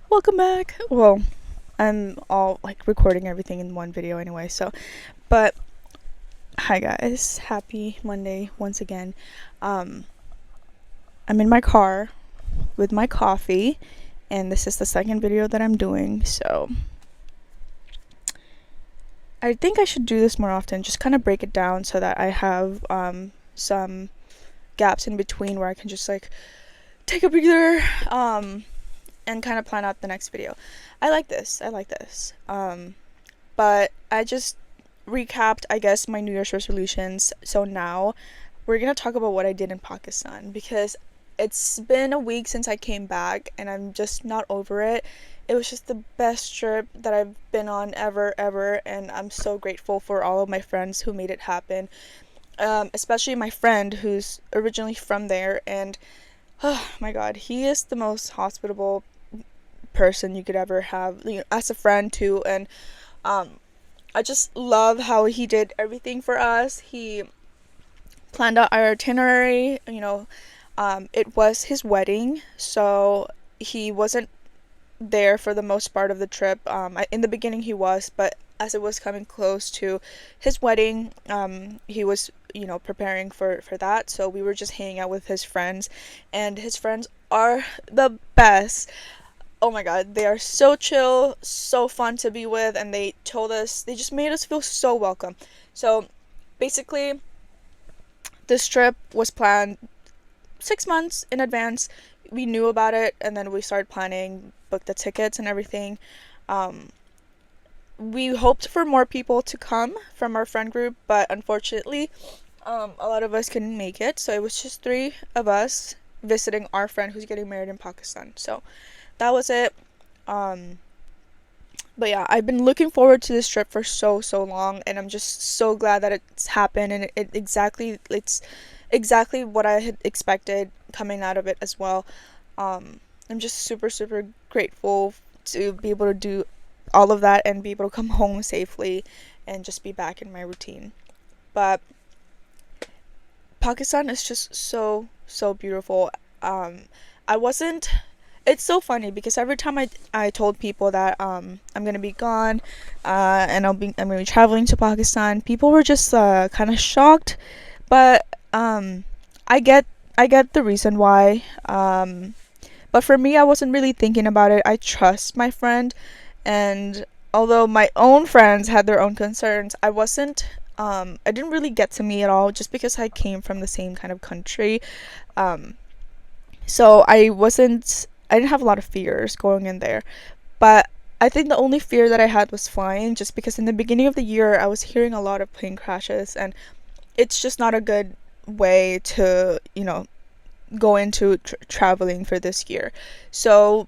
Welcome back. Well, I'm all like recording everything in one video anyway, so but hi guys. Happy Monday once again. Um I'm in my car with my coffee and this is the second video that I'm doing, so I think I should do this more often, just kind of break it down so that I have some gaps in between where I can just like take a breather and kind of plan out the next video. I like this. But I just recapped, I guess, my New Year's resolutions. So now we're gonna talk about what I did in Pakistan because it's been a week since I came back and I'm just not over it. It was just the best trip that I've been on ever, and I'm so grateful for all of my friends who made it happen. Especially my friend who's originally from there, and oh my god, he is the most hospitable person you could ever have, you know, as a friend too. And um I just love how he did everything for us. He planned out our itinerary, it was his wedding, so he wasn't there for the most part of the trip. In the beginning he was, but as it was coming close to his wedding, he was, preparing for that. So we were just hanging out with his friends, and his friends are the best. Oh my god, they are so chill, so fun to be with, and they just made us feel so welcome. So basically, this trip was planned 6 months in advance. We knew about it, and then we started planning, booked the tickets and everything. Um, we hoped for more people to come from our friend group, but unfortunately, a lot of us couldn't make it. So it was just three of us visiting our friend who's getting married in Pakistan. So that was it. Um, but yeah, I've been looking forward to this trip for so long, and I'm just so glad that it's happened, and it's exactly what I had expected coming out of it as well. I'm just super grateful to be able to do all of that and be able to come home safely and just be back in my routine. But Pakistan is just so beautiful. I wasn't It's so funny because every time I told people that I'm gonna be gone, and I'm gonna be traveling to Pakistan, people were just kind of shocked. But I get I get the reason why. But for me, I wasn't really thinking about it. I trust my friend, and although my own friends had their own concerns, I didn't really get to me at all, just because I came from the same kind of country. Um, so I didn't have a lot of fears going in there. But I think the only fear that I had was flying, just because in the beginning of the year I was hearing a lot of plane crashes, and it's just not a good way to, go into traveling for this year. So,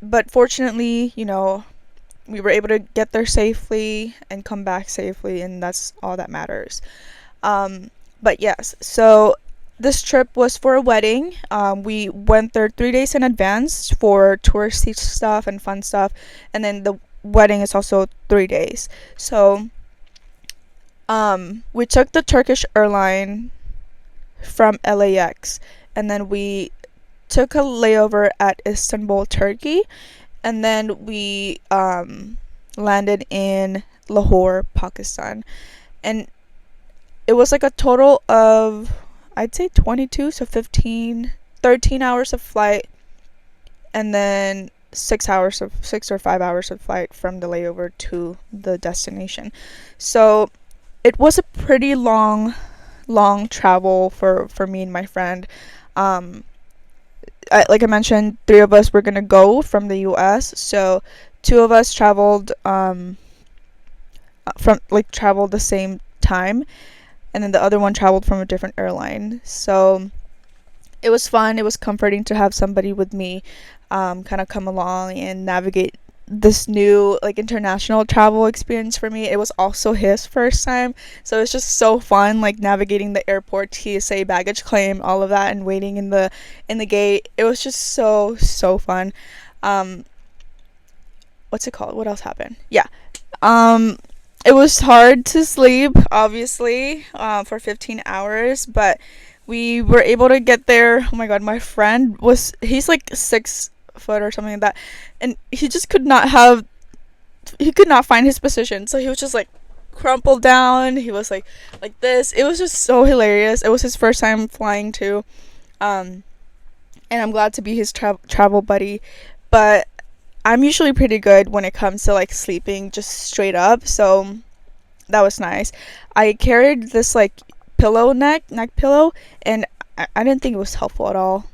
but fortunately, we were able to get there safely and come back safely, and that's all that matters. Um, but yes, so this trip was for a wedding. We went there 3 days in advance for touristy stuff and fun stuff, and then the wedding is also 3 days. So, we took the Turkish airline from LAX, and then we took a layover at Istanbul, Turkey, and then we landed in Lahore, Pakistan. And it was like a total of, I'd say 22, so 15, 13 hours of flight, and then 6 or 5 hours of flight from the layover to the destination. So it was a pretty long travel for me and my friend. Um, like I mentioned, three of us were gonna go from the U.S. So two of us traveled the same time, and then the other one traveled from a different airline. So it was fun. It was comforting to have somebody with me, kind of come along and navigate this new like international travel experience for me. It was also his first time, so it's just so fun, like navigating the airport, TSA, baggage claim, all of that, and waiting in the gate. It was just so fun. Um, what's it called? What else happened? Yeah. Um, it was hard to sleep, obviously, for 15 hours, but we were able to get there. Oh my god, my friend he's like foot or something like that, and he could not find his position, so he was just like crumpled down. He was like this. It was just so hilarious. It was his first time flying too, um and I'm glad to be his travel buddy. But I'm usually pretty good when it comes to like sleeping just straight up, so that was nice. I carried this like neck pillow, and I didn't think it was helpful at all,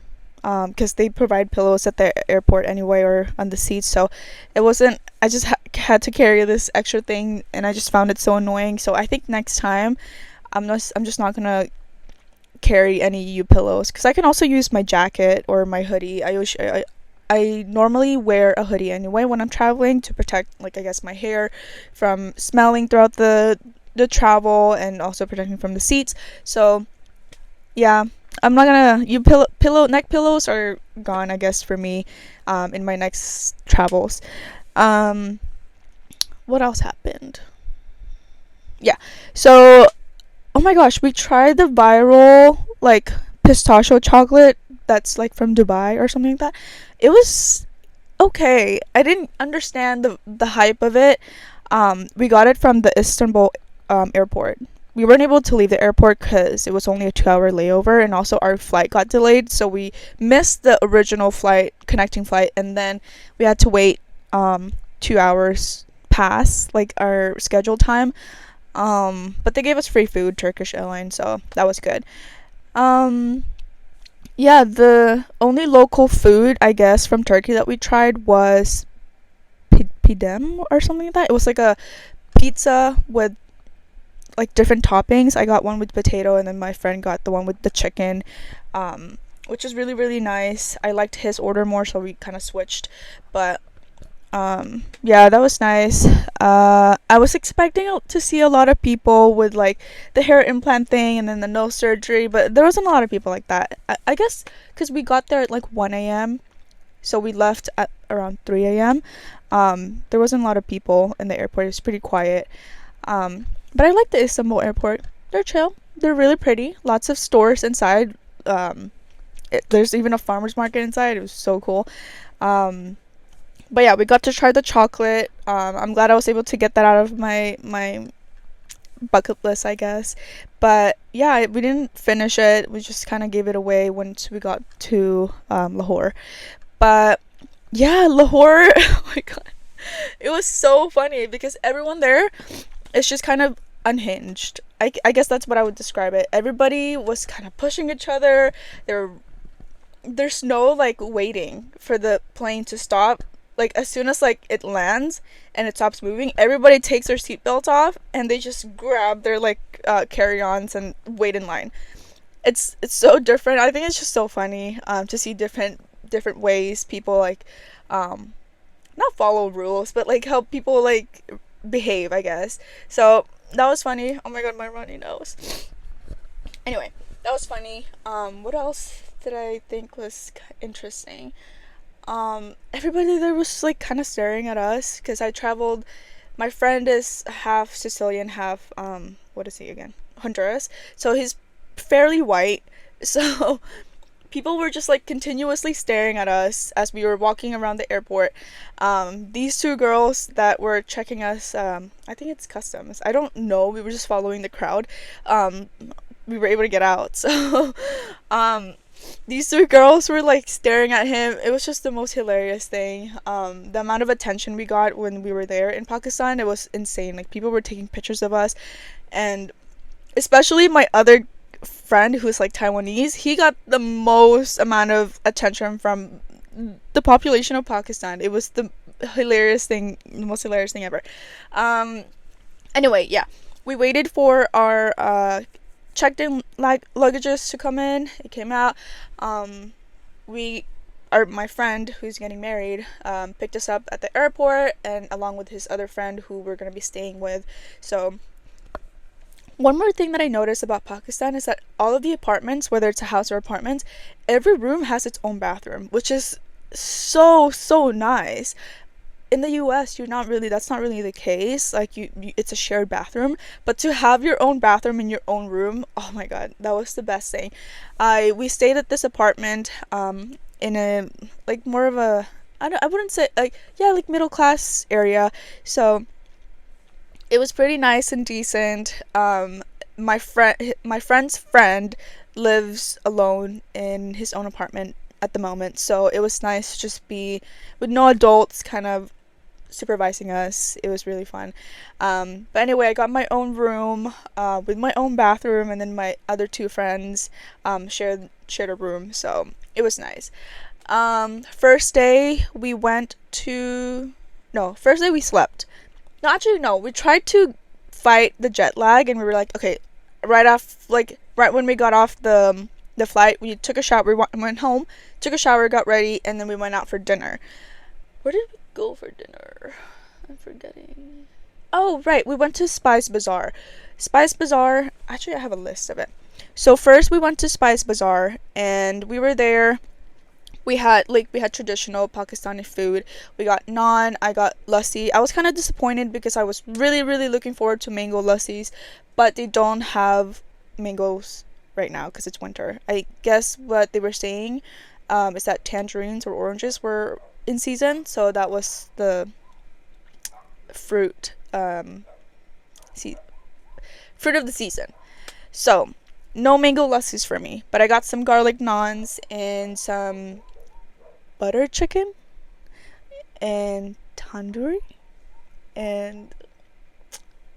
because they provide pillows at the airport anyway or on the seats, so it wasn't. I just had to carry this extra thing, and I just found it so annoying. So I think next time I'm just not gonna carry any U pillows, because I can also use my jacket or my hoodie. I normally wear a hoodie anyway when I'm traveling to protect, like, I guess, my hair from smelling throughout the travel, and also protecting from the seats. So yeah, I'm not gonna you pillow neck pillows are gone, I guess, for me, in my next travels. Um, what else happened? Yeah. So, oh my gosh, we tried the viral like pistachio chocolate that's like from Dubai or something like that. It was okay. I didn't understand the hype of it. We got it from the Istanbul airport. We weren't able to leave the airport because it was only a 2 hour layover, and also our flight got delayed, so we missed the original flight, connecting flight, and then we had to wait 2 hours past like our scheduled time. But they gave us free food, Turkish Airlines, so that was good. Um, yeah, the only local food, I guess, from Turkey that we tried was pidem or something like that. It was like a pizza with like different toppings. I got one with potato, and then my friend got the one with the chicken, which is really, really nice. I liked his order more, so we kind of switched. But yeah, that was nice. I was expecting to see a lot of people with like the hair implant thing and then the nose surgery, but there wasn't a lot of people like that. I guess because we got there at like 1 a.m., so we left at around 3 a.m. There wasn't a lot of people in the airport. It was pretty quiet. But I like the Istanbul airport. They're chill. They're really pretty. Lots of stores inside. There's even a farmer's market inside. It was so cool. But yeah, we got to try the chocolate. I'm glad I was able to get that out of my bucket list, I guess. But yeah, we didn't finish it. We just kind of gave it away once we got to Lahore. But yeah, Lahore. Oh my god, it was so funny because everyone there is just kind of unhinged. I guess that's what I would describe it. Everybody was kind of pushing each other. There's no like waiting for the plane to stop. Like as soon as like it lands and it stops moving, everybody takes their seatbelts off and they just grab their like carry-ons and wait in line. It's so different. I think it's just so funny to see different ways people like not follow rules, but like how people like behave, I guess. So that was funny. Oh my god, my runny nose. Anyway, that was funny. What else did I think was interesting? Everybody there was like kind of staring at us because I traveled. My friend is half Sicilian, half what is he again? Honduras. So he's fairly white. So people were just like continuously staring at us as we were walking around the airport. These two girls that were checking us, I think it's customs. I don't know. We were just following the crowd. We were able to get out. So, these two girls were like staring at him. It was just the most hilarious thing. The amount of attention we got when we were there in Pakistan, it was insane. Like people were taking pictures of us, and especially my other friend who's like Taiwanese, he got the most amount of attention from the population of Pakistan. It was the most hilarious thing ever. Anyway, yeah, we waited for our checked in luggages to come in. It came out. My friend who's getting married picked us up at the airport, and along with his other friend who we're gonna be staying with. So one more thing that I noticed about Pakistan is that all of the apartments, whether it's a house or apartments, every room has its own bathroom, which is so nice. In the US, that's not really the case. Like it's a shared bathroom, but to have your own bathroom in your own room, oh my god, that was the best thing. We stayed at this apartment in a like more of a I wouldn't say like yeah like middle class area. So it was pretty nice and decent. My friend's friend lives alone in his own apartment at the moment, so it was nice to just be with no adults kind of supervising us. It was really fun. But anyway, I got my own room with my own bathroom, and then my other two friends shared a room, so it was nice. First day we went to no, first day we slept. No, actually no, we tried to fight the jet lag, and we were like, okay, right when we got off the flight, we took a shower, we went home, took a shower, got ready, and then we went out for dinner. Where did we go for dinner? I'm forgetting. Oh, right. We went to Spice Bazaar. Spice Bazaar. Actually, I have a list of it. So first we went to Spice Bazaar, and we were there. We had traditional Pakistani food. We got naan. I got lassi. I was kind of disappointed because I was really really looking forward to mango lassis, but they don't have mangoes right now because it's winter. I guess what they were saying is that tangerines or oranges were in season, so that was the fruit see fruit of the season. So no mango lassis for me, but I got some garlic naans and some butter chicken and tandoori, and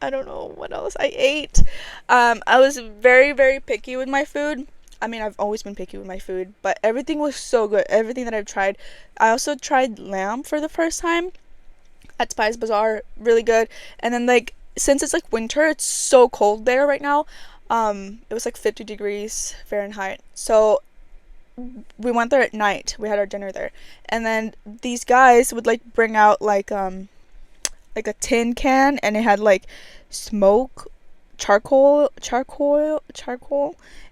I don't know what else I ate. I was very very picky with my food. I mean, I've always been picky with my food, but everything was so good. Everything that I've tried. I also tried lamb for the first time at Spice Bazaar, really good. And then like since it's like winter, it's so cold there right now. It was like 50 degrees Fahrenheit. So we went there at night. We had our dinner there. And then these guys would like bring out like a tin can, and it had like smoke charcoal,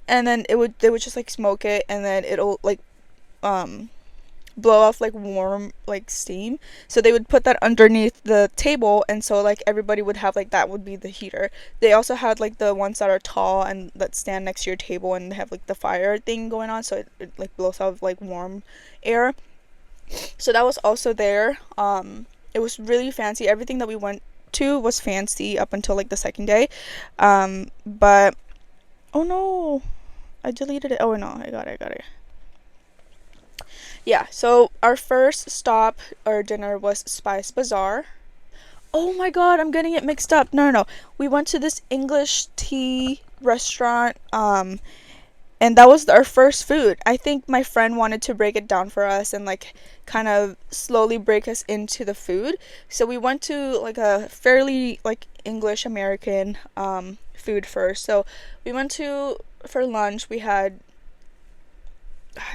and then they would just like smoke it, and then it'll like um blow off like warm like steam, so they would put that underneath the table, and so like everybody would have like that would be the heater. They also had like the ones that are tall and that stand next to your table, and they have like the fire thing going on, so it like blows out like warm air. So that was also there. It was really fancy. Everything that we went to was fancy up until like the second day. But oh no, I deleted it. Oh no, I got it. Yeah, so our first stop or dinner was Spice Bazaar. Oh my god, I'm getting it mixed up. No. We went to this English tea restaurant, and that was our first food. I think my friend wanted to break it down for us and like kind of slowly break us into the food. So we went to like a fairly like English American food first. So we went to for lunch. We had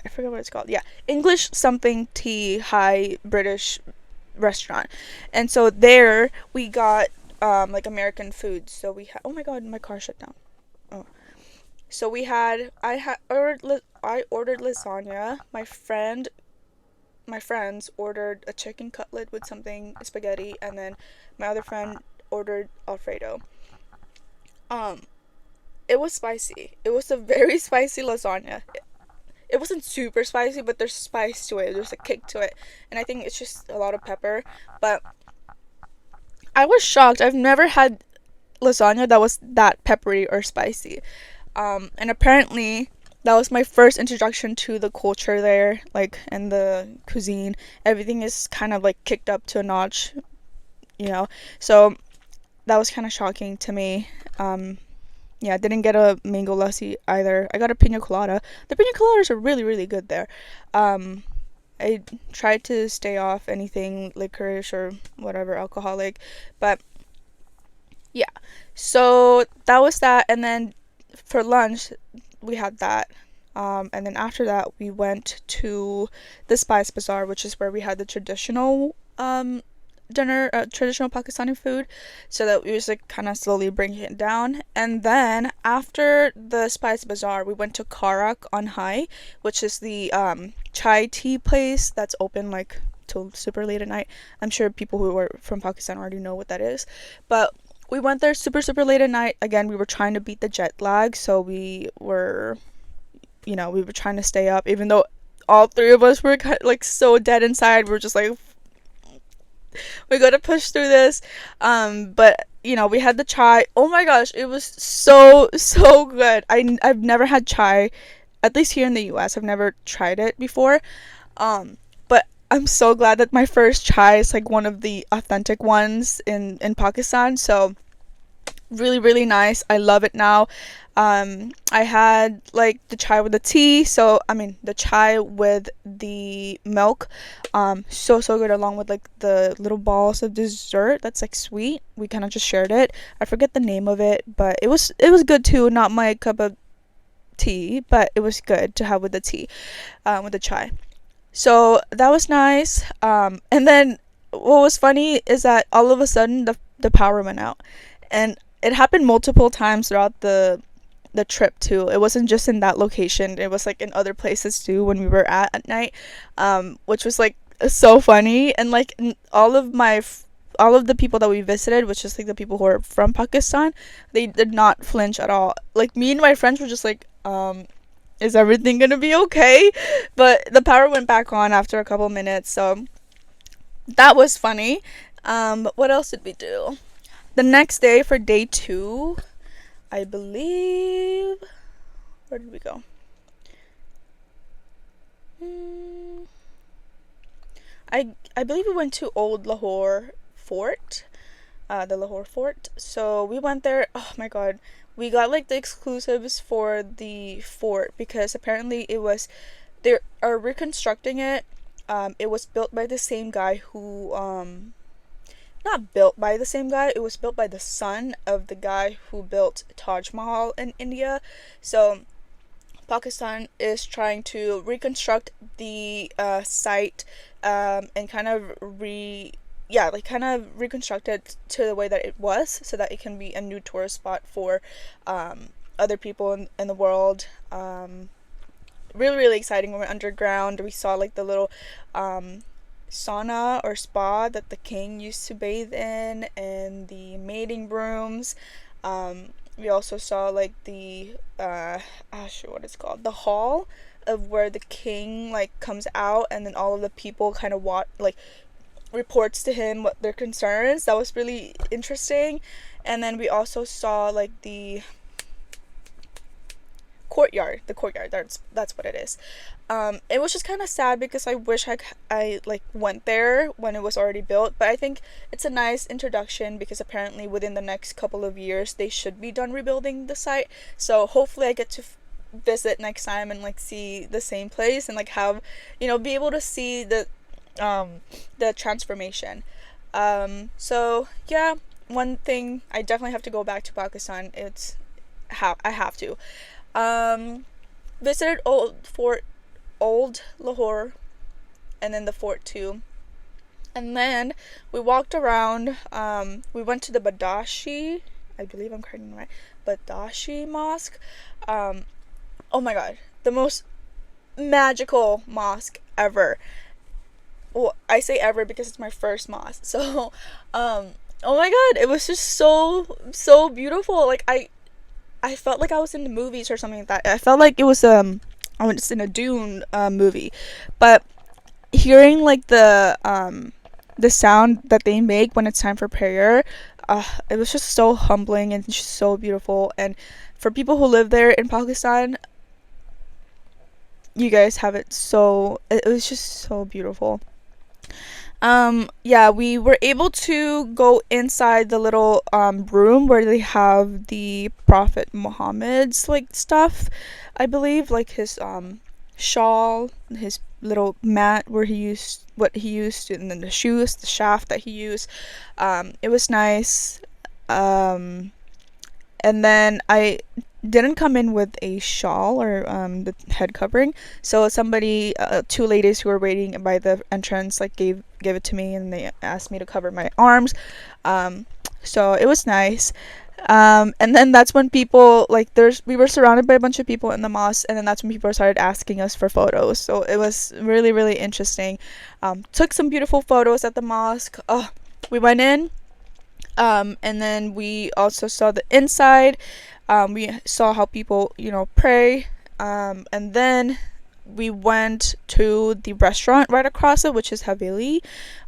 I forget what it's called. Yeah, English something tea high British restaurant. And so there we got like American food. So we had oh my god, my car shut down. Oh. So we had I ordered lasagna. My friends ordered a chicken cutlet with something spaghetti, and then my other friend ordered Alfredo. Um it was spicy. It was a very spicy lasagna. It wasn't super spicy, but there's spice to it. There's a kick to it. And I think it's just a lot of pepper. But I was shocked. I've never had lasagna that was that peppery or spicy. And apparently that was my first introduction to the culture there, like, and the cuisine. Everything is kind of like kicked up to a notch, you know. So that was kind of shocking to me. Yeah, I didn't get a mango lassi either. I got a pina colada. The pina coladas are really, really good there. I tried to stay off anything licorice or whatever alcoholic, but yeah. So that was that, and then for lunch we had that. And then after that we went to the Spice Bazaar, which is where we had the traditional dinner, traditional Pakistani food, so that we was like kind of slowly bringing it down. And then after the Spice Bazaar, we went to Karak on High, which is the chai tea place that's open like till super late at night. I'm sure people who are from Pakistan already know what that is, but we went there super super late at night. Again, we were trying to beat the jet lag, so we were trying to stay up, even though all three of us were like so dead inside. We're just like, we gotta push through this. But we had the chai. Oh my gosh, it was so good. I've never had chai, at least here in the US. I've never tried it before. But I'm so glad that my first chai is like one of the authentic ones in Pakistan. So really really nice. I love it now. I had like the chai with the tea, so I mean the chai with the milk. So good, along with like the little balls of dessert that's like sweet. We kind of just shared it. I forget the name of it, but it was good too. Not my cup of tea, but it was good to have with the tea, with the chai. So that was nice. And then what was funny is that all of a sudden the power went out, and it happened multiple times throughout the trip too. It wasn't just in that location. It was like in other places too when we were at night, which was like so funny. And like all of the people that we visited, which is like the people who are from Pakistan, they did not flinch at all. Like me and my friends were just like, is everything gonna be okay? But the power went back on after a couple minutes, so that was funny. What else did we do? The next day, for day 2, I believe, where did we go? I believe we went to Old Lahore Fort, the Lahore Fort. So we went there. Oh my god, we got like the exclusives for the fort because apparently they are reconstructing it. It was built by the same guy who not built by the same guy. It was built by the son of the guy who built Taj Mahal in India. So Pakistan is trying to reconstruct the site, and kind of reconstruct it to the way that it was, so that it can be a new tourist spot for other people in the world. Really really exciting. We went underground. We saw like the little sauna or spa that the king used to bathe in, and the mating rooms. We also saw like the what it's called, the hall of where the king like comes out, and then all of the people kind of reports to him what their concerns. That was really interesting. And then we also saw like the courtyard. That's what it is. It was just kind of sad because I wish I like went there when it was already built, but I think it's a nice introduction because apparently within the next couple of years they should be done rebuilding the site. So hopefully I get to visit next time and like see the same place and like have, be able to see the transformation. So yeah, one thing I definitely have to go back to Pakistan. It's how I have to. Visited Old Lahore, and then the fort too. And then we walked around. We went to the Badashi, I believe I'm correcting it right, Badashi Mosque. Oh my god, the most magical mosque ever. Well, I say ever because it's my first mosque. So, oh my god, it was just so beautiful. Like I felt like I was in the movies or something like that. I felt like it was I was in a Dune movie. But hearing like the sound that they make when it's time for prayer, it was just so humbling and just so beautiful. And for people who live there in Pakistan, you guys have it it was just so beautiful. Yeah, we were able to go inside the little room where they have the Prophet Muhammad's like stuff, I believe, like his shawl, his little mat where what he used, and then the shoes, the shaft that he used. It was nice. And then I didn't come in with a shawl or the head covering, so two ladies who were waiting by the entrance like gave it to me, and they asked me to cover my arms. So it was nice. And then that's when people like we were surrounded by a bunch of people in the mosque, and then that's when people started asking us for photos. So it was really really interesting. Took some beautiful photos at the mosque. We went in. And then we also saw the inside. We saw how people, pray. And then we went to the restaurant right across it, which is Haveli.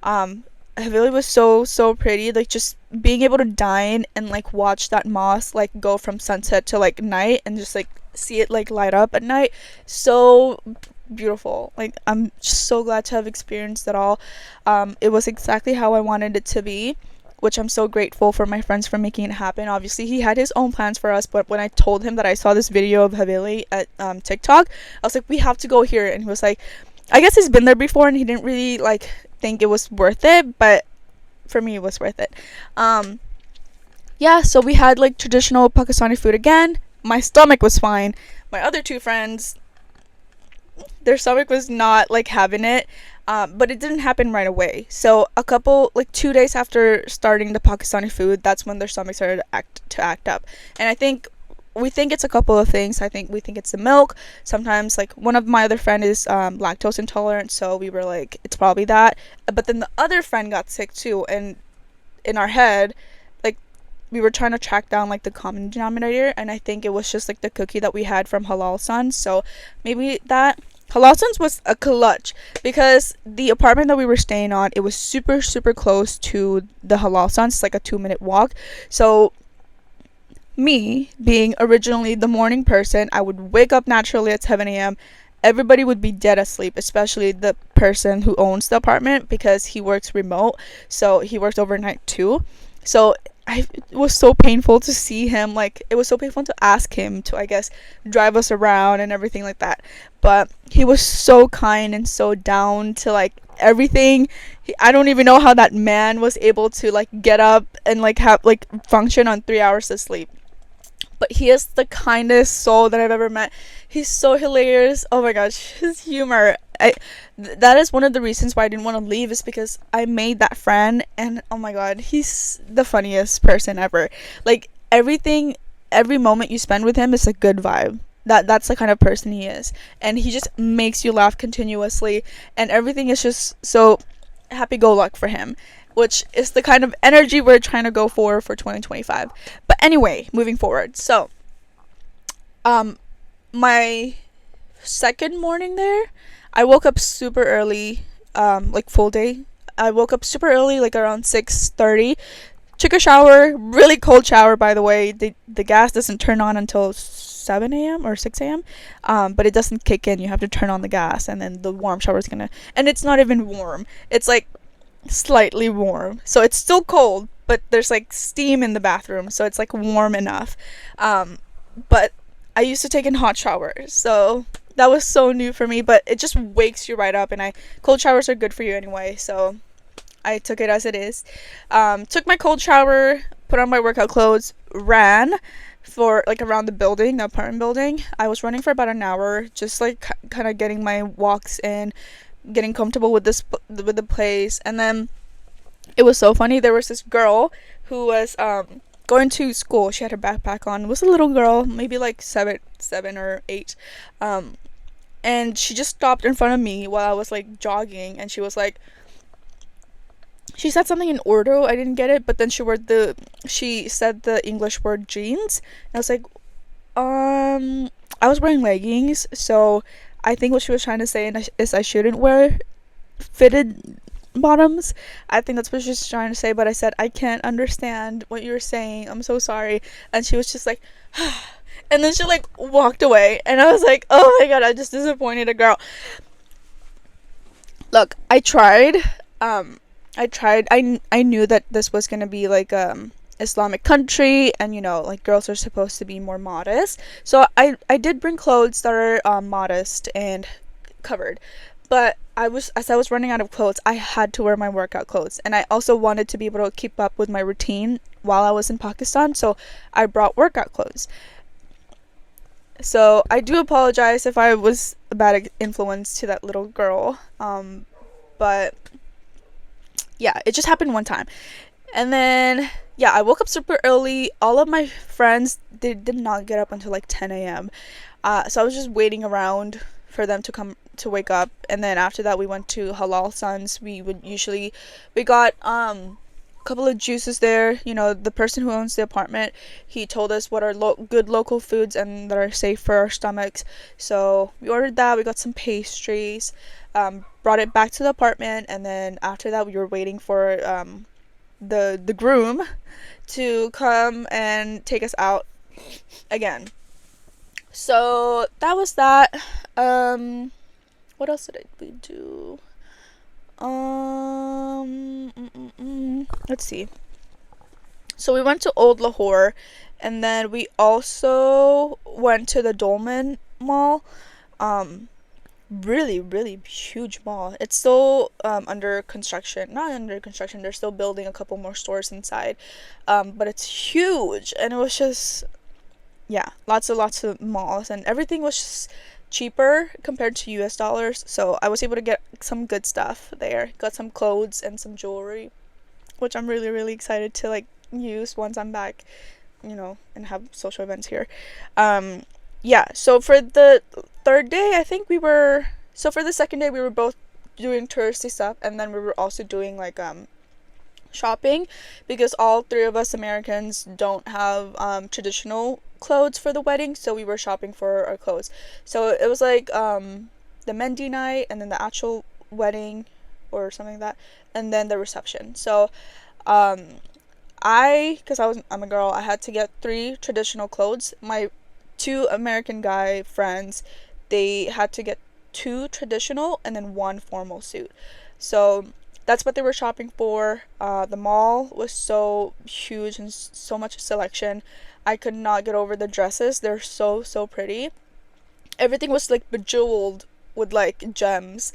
Haveli was so pretty. Like, just being able to dine and like watch that mosque like go from sunset to like night, and just like see it like light up at night, so beautiful. Like, I'm just so glad to have experienced it all. It was exactly how I wanted it to be, which I'm so grateful for my friends for making it happen. Obviously, he had his own plans for us, but when I told him that I saw this video of Haveli at TikTok, I was like, we have to go here. And he was like, I guess he's been there before and he didn't really like think it was worth it, but for me, it was worth it. Yeah, so we had like traditional Pakistani food again. My stomach was fine. My other two friends, their stomach was not like having it, but it didn't happen right away. So a couple, like 2 days after starting the Pakistani food, that's when their stomach started to act up. And I think we think it's a couple of things. We think it's the milk. Sometimes, like, one of my other friend is lactose intolerant, so we were like, it's probably that. But then the other friend got sick too, and in our head, like, we were trying to track down like the common denominator, and I think it was just like the cookie that we had from Halal Sons. So maybe that. Halal Sons was a clutch, because the apartment that we were staying on, it was super close to the Halal Sons. It's like a 2-minute walk. So me being originally the morning person, I would wake up naturally at 7 a.m. Everybody would be dead asleep, especially the person who owns the apartment, because he works remote, so he works overnight too. So it was so painful to see him, like, it was so painful to ask him to, I guess, drive us around and everything like that. But he was so kind and so down to like everything. I don't even know how that man was able to like get up and like have like function on 3 hours of sleep. But he is the kindest soul that I've ever met. He's so hilarious. Oh my gosh, his humor. That is one of the reasons why I didn't want to leave, is because I made that friend, and oh my god, he's the funniest person ever. Like, every moment you spend with him is a good vibe. That's the kind of person he is, and he just makes you laugh continuously, and everything is just so happy-go-lucky for him, which is the kind of energy we're trying to go for 2025. But anyway, moving forward. So, my second morning there, I woke up super early, like full day. I woke up super early, like around 6:30. Took a shower, really cold shower, by the way. The gas doesn't turn on until 7 a.m. or 6 a.m. But it doesn't kick in. You have to turn on the gas, and then the warm shower is gonna. And it's not even warm. It's like slightly warm, so it's still cold, but there's like steam in the bathroom, so it's like warm enough. But I used to take in hot showers, so that was so new for me, but it just wakes you right up, and cold showers are good for you anyway, so I took it as it is. Took my cold shower, put on my workout clothes, ran for like around the apartment building. I was running for about an hour, just like kind of getting my walks in, getting comfortable with the place. And then it was so funny, there was this girl who was going to school. She had her backpack on. It was a little girl, maybe like seven or 8, and she just stopped in front of me while I was like jogging, and she was like, she said something in Urdu, I didn't get it, but then she said the English word jeans, and I was like, I was wearing leggings, so I think what she was trying to say is I shouldn't wear fitted bottoms. I think that's what she was trying to say, but I said, I can't understand what you're saying, I'm so sorry. And she was just like, and then she like walked away, and I was like, oh my god, I just disappointed a girl. Look, I tried. I knew that this was gonna be like Islamic country, and like girls are supposed to be more modest, so I did bring clothes that are modest and covered, but as I was running out of clothes, I had to wear my workout clothes, and I also wanted to be able to keep up with my routine while I was in Pakistan, so I brought workout clothes. So I do apologize if I was a bad influence to that little girl, but yeah, it just happened one time. And then, yeah, I woke up super early. All of my friends, they did not get up until like 10 a.m. So I was just waiting around for them to wake up. And then after that, we went to Halal Sons. We got couple of juices there. You know, the person who owns the apartment, he told us what are good local foods and that are safe for our stomachs. So we ordered that. We got some pastries, brought it back to the apartment, and then after that, we were waiting for the groom to come and take us out again. So that was that. What else did we do? Let's see. So we went to Old Lahore, and then we also went to the Dolmen Mall. Um, Really, really huge mall. It's still under construction. Not under construction. They're still building a couple more stores inside. But it's huge, and it was just, yeah, lots of malls, and everything was just cheaper compared to US dollars. So I was able to get some good stuff there. Got some clothes and some jewelry, which I'm really, really excited to like use once I'm back, and have social events here. Yeah, so for the third day, I think for the second day, we were both doing touristy stuff, and then we were also doing like shopping, because all three of us Americans don't have traditional clothes for the wedding, so we were shopping for our clothes. So it was like the Mendi night, and then the actual wedding or something like that, and then the reception. So I'm a girl, I had to get 3 traditional clothes. My 2 American guy friends, they had to get 2 traditional and then 1 formal suit. So that's what they were shopping for. The mall was so huge and so much selection. I could not get over the dresses. They're so pretty. Everything was like bejeweled with like gems.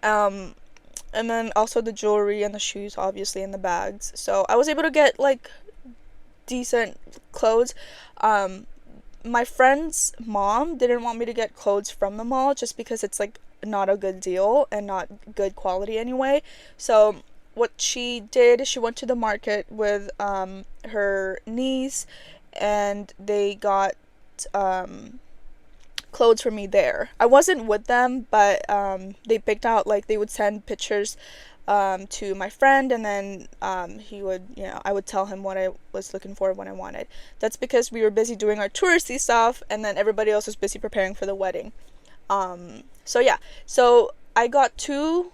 And then also the jewelry and the shoes, obviously, and the bags. So I was able to get like decent clothes. My friend's mom didn't want me to get clothes from the mall just because it's like not a good deal and not good quality anyway. So what she did is she went to the market with her niece, and they got clothes for me there. I wasn't with them, but they picked out, like, they would send pictures to my friend, and then he would, I would tell him what I was looking for, what I wanted. That's because we were busy doing our touristy stuff, and then everybody else was busy preparing for the wedding. So yeah, so for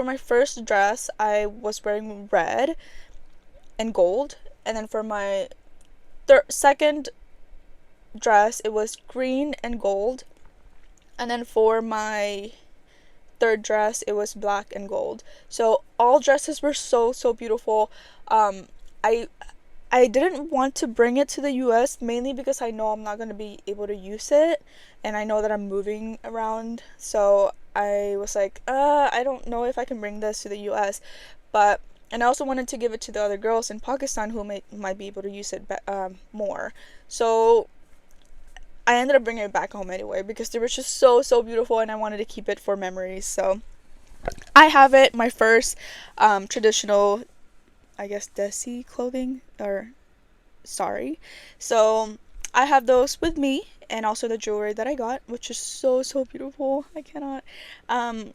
my first dress, I was wearing red and gold, and then for my second dress, it was green and gold, and then for my third dress, it was black and gold. So all dresses were so beautiful. I didn't want to bring it to the US, mainly because I know I'm not going to be able to use it, and I know that I'm moving around, so I was like, I don't know if I can bring this to the US, and I also wanted to give it to the other girls in Pakistan who might be able to use it more. So I ended up bringing it back home anyway, because they were just so beautiful, and I wanted to keep it for memories. So I have it, my first traditional, I guess, Desi clothing, or sari. So I have those with me, and also the jewelry that I got, which is so beautiful. I cannot. And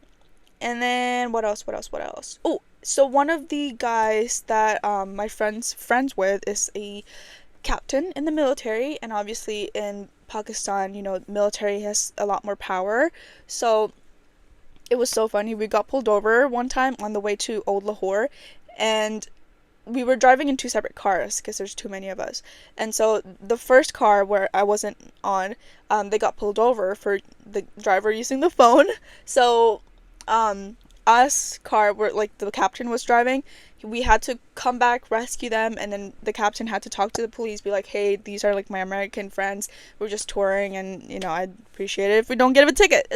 then what else? Oh, so one of the guys that my friends with is a captain in the military, and obviously in Pakistan, military has a lot more power. So it was so funny. We got pulled over one time on the way to Old Lahore, and we were driving in 2 separate cars because there's too many of us. And so the first car where I wasn't on, they got pulled over for the driver using the phone. So us car where like the captain was driving, we had to come back, rescue them, and then the captain had to talk to the police, be like, hey, these are like my American friends, we're just touring, and I'd appreciate it if we don't get him a ticket.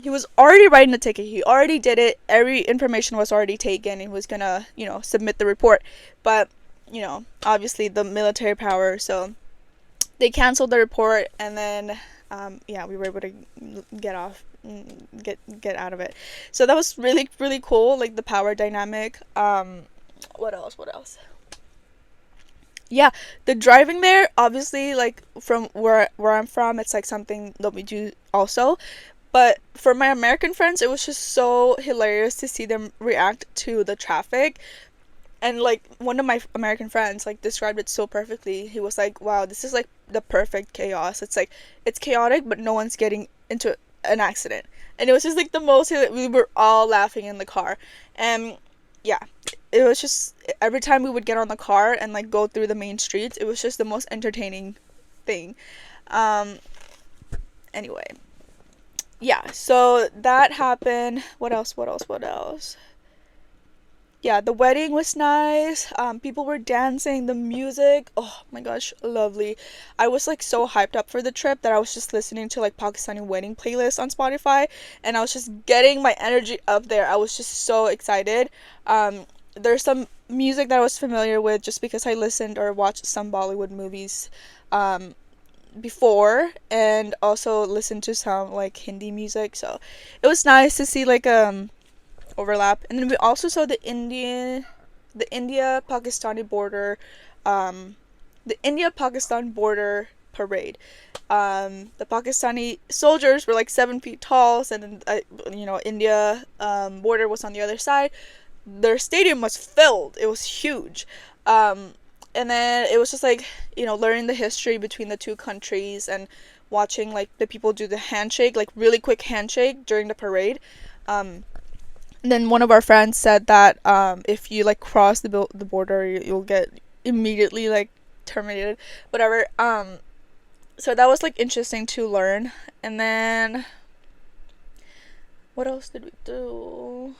He was already writing the ticket, he already did it, every information was already taken, he was gonna submit the report, but obviously the military power, so they canceled the report, and then we were able to get out of it. So that was really cool, like the power dynamic. What else? Yeah, the driving there, obviously, like from where I'm from, it's like something that we do also, But for my American friends, it was just so hilarious to see them react to the traffic. And like one of my American friends like described it so perfectly. He was like, "Wow, this is like the perfect chaos. It's like it's chaotic, but no one's getting into an accident." And it was just like the most. We were all laughing in the car, and yeah, it was just every time we would get on the car and like go through the main streets, it was just the most entertaining thing. Um, anyway, yeah. So that happened. What else? What else? What else? Yeah, the wedding was nice. People were dancing, the music, oh my gosh, lovely. I was like so hyped up for the trip that I was just listening to like Pakistani wedding playlists on Spotify, and I was just getting my energy up there. I was just so excited. There's some music that I was familiar with just because I listened or watched some Bollywood movies um, before, and also listened to some like Hindi music. So it was nice to see like overlap. And then we also saw the India Pakistani border, um, the India Pakistan border parade. The Pakistani soldiers were like 7 feet tall, and then India border was on the other side. Their stadium was filled. It was huge. Um, and then it was just like learning the history between the two countries and watching like the people do the handshake, like really quick handshake during the parade. Um, then one of our friends said that if you like cross the border, you'll get immediately like terminated, whatever. So that was like interesting to learn. And then what else did we do?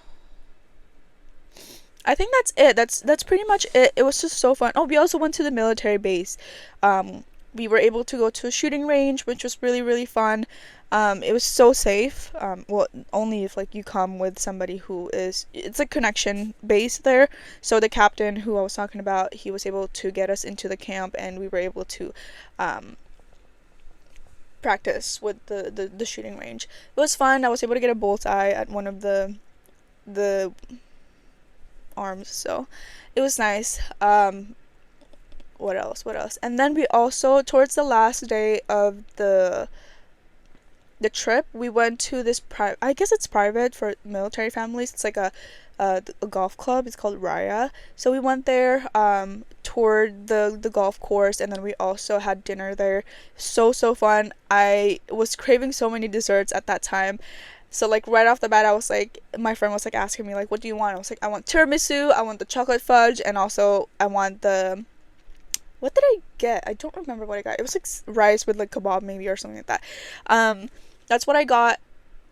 I think that's it. That's pretty much it. It was just so fun. Oh, we also went to the military base. Um, we were able to go to a shooting range, which was really really fun. It was so safe. Well, only if like you come with somebody who is. It's a connection base there. So the captain who I was talking about, he was able to get us into the camp, and we were able to um, practice with the shooting range. It was fun. I was able to get a bullseye at one of the arms, so it was nice. What else? What else? And then we also, towards the last day of the trip, we went to this I guess it's private for military families. It's like a golf club. It's called Raya. So we went there, toured the golf course, and then we also had dinner there. So fun. I was craving so many desserts at that time. So like right off the bat, I was like, my friend was like asking me like, what do you want? I was like, I want tiramisu, I want the chocolate fudge, and also I want the, what did I get? I don't remember what I got. It was like rice with like kebab maybe or something like that. That's what I got,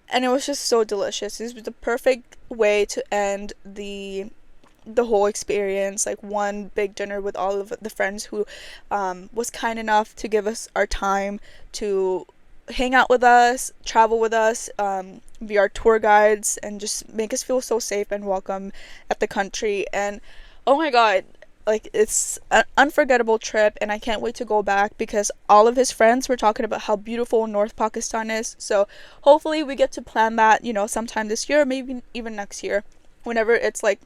and it was just so delicious. This was the perfect way to end the whole experience, like one big dinner with all of the friends who was kind enough to give us our time to hang out with us, travel with us, be our tour guides, and just make us feel so safe and welcome at the country. And oh my god, like it's an unforgettable trip, and I can't wait to go back because all of his friends were talking about how beautiful North Pakistan is. So hopefully we get to plan that, sometime this year, maybe even next year, whenever it's like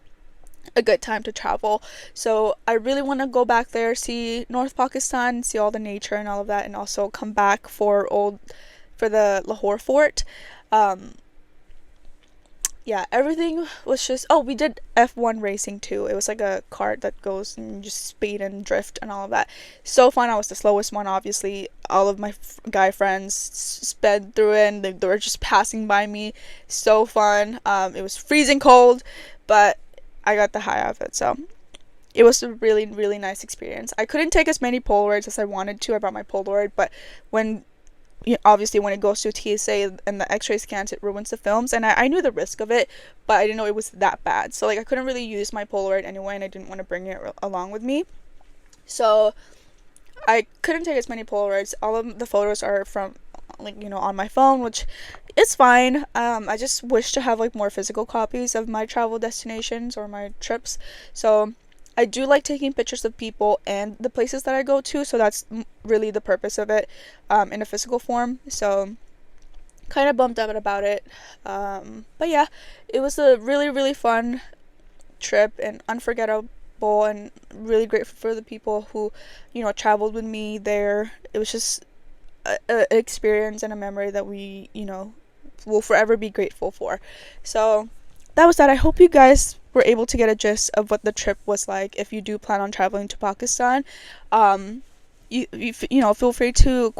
a good time to travel. So I really want to go back there, see North Pakistan, see all the nature and all of that, and also come back for the Lahore Fort. Um, yeah, everything was just. Oh, we did F1 racing too. It was like a kart that goes and just speed and drift and all of that. So fun. I was the slowest one, obviously. All of my guy friends sped through it, and they were just passing by me. So fun. It was freezing cold, but I got the high of it. So it was a really really nice experience. I couldn't take as many Polaroids as I wanted to. I brought my Polaroid, but when obviously when it goes to TSA and the x-ray scans, it ruins the films, and I knew the risk of it, but I didn't know it was that bad. So like I couldn't really use my Polaroid anyway, and I didn't want to bring it along with me, so I couldn't take as many Polaroids. All of the photos are from like on my phone, which is fine. I just wish to have like more physical copies of my travel destinations or my trips. So I do like taking pictures of people and the places that I go to, so that's really the purpose of it, in a physical form. So kind of bummed out about it, but yeah, it was a really really fun trip and unforgettable, and really grateful for the people who traveled with me there. It was just an experience and a memory that we will forever be grateful for. So that was that. I hope you guys were able to get a gist of what the trip was like if you do plan on traveling to Pakistan. You know, feel free to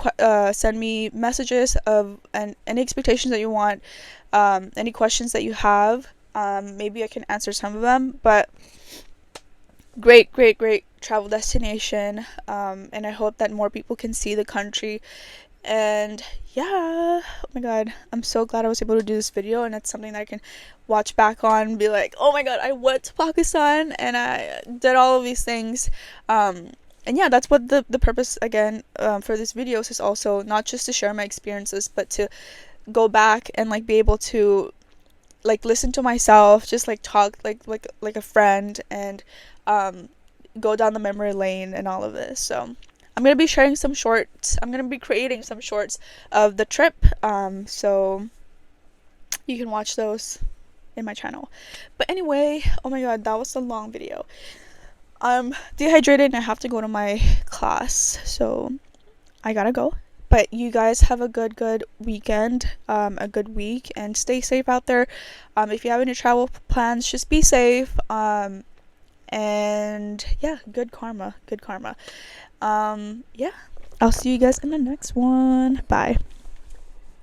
send me messages of and any expectations that you want, any questions that you have. Maybe I can answer some of them, but great travel destination, and I hope that more people can see the country. And yeah, oh my god, I'm so glad I was able to do this video, and it's something that I can watch back on and be like, oh my god, I went to Pakistan and I did all of these things. And yeah, that's what the purpose again, for this videos is, also not just to share my experiences, but to go back and like be able to like listen to myself, just like talk like a friend, and go down the memory lane and all of this. So I'm gonna be sharing some shorts. I'm gonna be creating some shorts of the trip, so you can watch those in my channel. But anyway, oh my god, that was a long video. I'm dehydrated and I have to go to my class, so I gotta go. But you guys have a good weekend, a good week, and stay safe out there. If you have any travel plans, just be safe. And yeah, good karma. Yeah, I'll see you guys in the next one. Bye.